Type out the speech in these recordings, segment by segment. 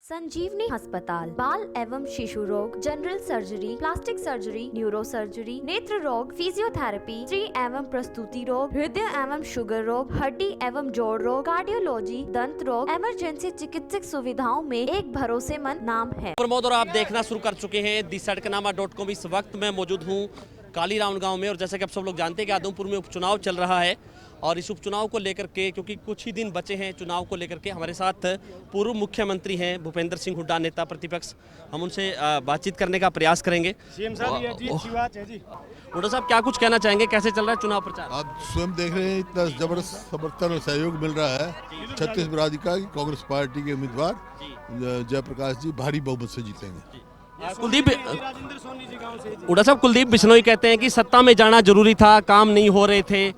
संजीवनी अस्पताल बाल एवं शिशु रोग, general surgery, plastic surgery, neuro surgery, नेत्र रोग, फिजियोथेरेपी, स्त्री एवं प्रसूति रोग, हृदय एवं शुगर रोग, हड्डी एवं जोड़ रोग, कार्डियोलॉजी, दंत रोग, इमरजेंसी चिकित्सक सुविधाओं में एक भरोसेमंद नाम है। प्रमोद और आप देखना शुरू कर चुके हैं दी-सड़कनामा.com। इस वक्त मैं मौजूद हूँ कालीराम गांव में और जैसे कि आप सब लोग जानते हैं कि आदमपुर में उपचुनाव चल रहा है और इस उपचुनाव को लेकर के क्योंकि कुछ ही दिन बचे हैं चुनाव को लेकर के हमारे साथ पूर्व मुख्यमंत्री हैं भूपेंद्र सिंह हुड्डा, नेता प्रतिपक्ष। हम उनसे बातचीत करने का प्रयास करेंगे। सीएम साहब ये जी अच्छी बात है जी। हुड्डा साहब क्या कुछ कहना चाहेंगे, कैसे चल रहा है चुनाव प्रचार? आप स्वयं देख रहे हैं इतना जबरदस्त समर्थन और सहयोग मिल रहा है छत्तीसगढ़ राज्य का। कांग्रेस पार्टी के उम्मीदवार जयप्रकाश जी भारी बहुमत से जीतेंगे। कुलदीप हुड्डा साहब, कुलदीप बिश्नोई कहते हैं कि सत्ता में जाना जरूरी था, काम नहीं हो रहे थे।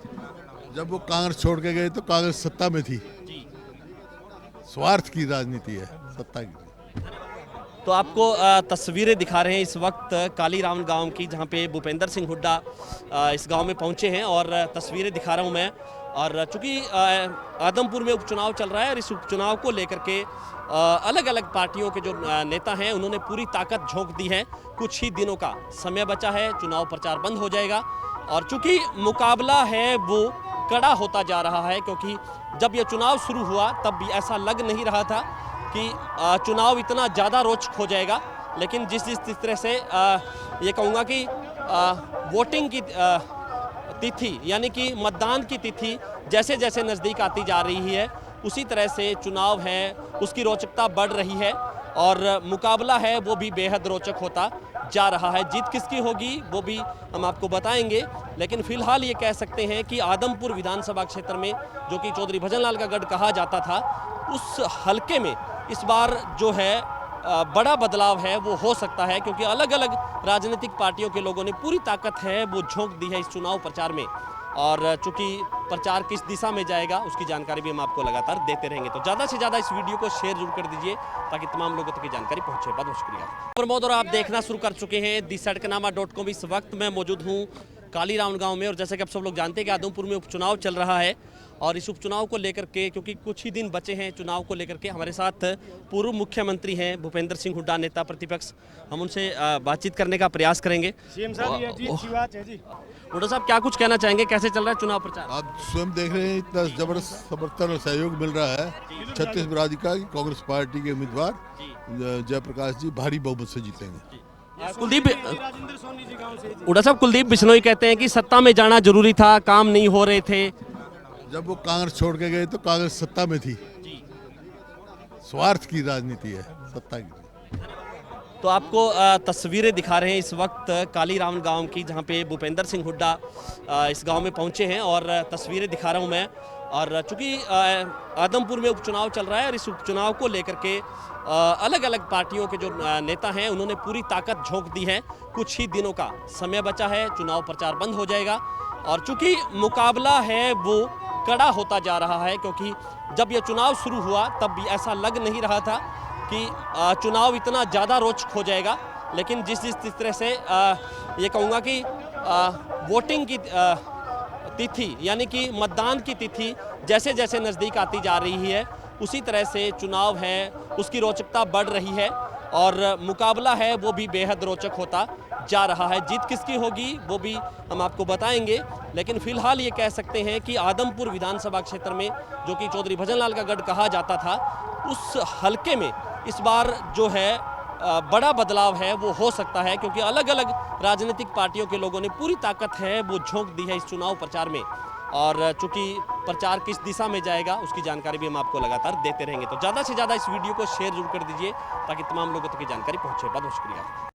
जब वो कांग्रेस छोड़ के गए तो कांग्रेस सत्ता में थी। स्वार्थ की राजनीति है सत्ता की। तो आपको तस्वीरें दिखा रहे हैं इस वक्त कालीराम गांव की, जहां पे भूपेंद्र सिंह हुड्डा इस गांव में पहुंचे हैं और तस्वीरें दिखा रहा हूं मैं। और चूंकि आदमपुर में उपचुनाव चल रहा है और इस उपचुनाव को लेकर के अलग अलग पार्टियों के जो नेता हैं उन्होंने पूरी ताकत झोंक दी है। कुछ ही दिनों का समय बचा है, चुनाव प्रचार बंद हो जाएगा और चूंकि मुकाबला है वो कड़ा होता जा रहा है, क्योंकि जब यह चुनाव शुरू हुआ तब भी ऐसा लग नहीं रहा था कि चुनाव इतना ज़्यादा रोचक हो जाएगा। लेकिन जिस तरह से ये कहूँगा कि वोटिंग की तिथि यानी कि मतदान की तिथि जैसे जैसे नज़दीक आती जा रही है उसी तरह से चुनाव है उसकी रोचकता बढ़ रही है और मुकाबला है वो भी बेहद रोचक होता जा रहा है। जीत किसकी होगी वो भी हम आपको बताएंगे, लेकिन फिलहाल ये कह सकते हैं कि आदमपुर विधानसभा क्षेत्र में जो कि चौधरी भजनलाल का गढ़ कहा जाता था, उस हलके में इस बार जो है बड़ा बदलाव है वो हो सकता है, क्योंकि अलग अलग राजनीतिक पार्टियों के लोगों ने पूरी ताकत है वो झोंक दी है इस चुनाव प्रचार में। और चूंकि प्रचार किस दिशा में जाएगा उसकी जानकारी भी हम आपको लगातार देते रहेंगे। तो ज़्यादा से ज़्यादा इस वीडियो को शेयर जरूर कर दीजिए ताकि तमाम लोगों तक की जानकारी पहुंचे। बहुत बहुत शुक्रिया। प्रमोद और आप देखना शुरू कर चुके हैं दी-सड़कनामा.com। इस वक्त मैं मौजूद हूँ कालीराम गांव में और जैसे कि आप सब लोग जानते हैं कि आदमपुर में उपचुनाव चल रहा है और इस उपचुनाव को लेकर के क्योंकि कुछ ही दिन बचे हैं चुनाव को लेकर के हमारे साथ पूर्व मुख्यमंत्री हैं भूपेंद्र सिंह हुड्डा, नेता प्रतिपक्ष। हम उनसे बातचीत करने का प्रयास करेंगे। सीएम साहब ये जी अच्छी बात है जी। हुड्डा साहब क्या कुछ कहना चाहेंगे, कैसे चल रहा है चुनाव प्रचार? आप स्वयं देख रहे हैं इतना जबरदस्त समर्थन और सहयोग मिल रहा है छत्तीसगढ़ राज्य का। कांग्रेस पार्टी के उम्मीदवार जयप्रकाश जी भारी बहुमत से जीतेंगे। कुलदीप हुड्डा साहब, कुलदीप बिश्नोई कहते हैं कि सत्ता में जाना जरूरी था, काम नहीं हो रहे थे। जब वो कांग्रेस छोड़ के गए तो कांग्रेस सत्ता में थी। स्वार्थ की राजनीति है सत्ता की। तो आपको तस्वीरें दिखा रहे हैं इस वक्त कालीराम गांव की, जहां पे भूपेंद्र सिंह हुड्डा इस गांव में पहुंचे हैं और तस्वीरें दिखा रहा हूं मैं। और चूंकि आदमपुर में उपचुनाव चल रहा है और इस उपचुनाव को लेकर के अलग अलग पार्टियों के जो नेता हैं उन्होंने पूरी ताकत झोंक दी है। कुछ ही दिनों का समय बचा है, चुनाव प्रचार बंद हो जाएगा और चूंकि मुकाबला है वो कड़ा होता जा रहा है, क्योंकि जब यह चुनाव शुरू हुआ तब भी ऐसा लग नहीं रहा था कि चुनाव इतना ज़्यादा रोचक हो जाएगा। लेकिन जिस तरह से ये कहूँगा कि वोटिंग की तिथि यानी कि मतदान की तिथि जैसे जैसे नज़दीक आती जा रही है उसी तरह से चुनाव है उसकी रोचकता बढ़ रही है और मुकाबला है वो भी बेहद रोचक होता जा रहा है। जीत किसकी होगी वो भी हम आपको बताएंगे, लेकिन फिलहाल ये कह सकते हैं कि आदमपुर विधानसभा क्षेत्र में जो कि चौधरी भजनलाल का गढ़ कहा जाता था, उस हलके में इस बार जो है बड़ा बदलाव है वो हो सकता है, क्योंकि अलग अलग राजनीतिक पार्टियों के लोगों ने पूरी ताकत है वो झोंक दी है इस चुनाव प्रचार में और चूंकि प्रचार किस दिशा में जाएगा उसकी जानकारी भी हम आपको लगातार देते रहेंगे। तो ज़्यादा से ज़्यादा इस वीडियो को शेयर जरूर कर दीजिए ताकि तमाम लोगों तक की जानकारी पहुंचे। बहुत बहुत शुक्रिया।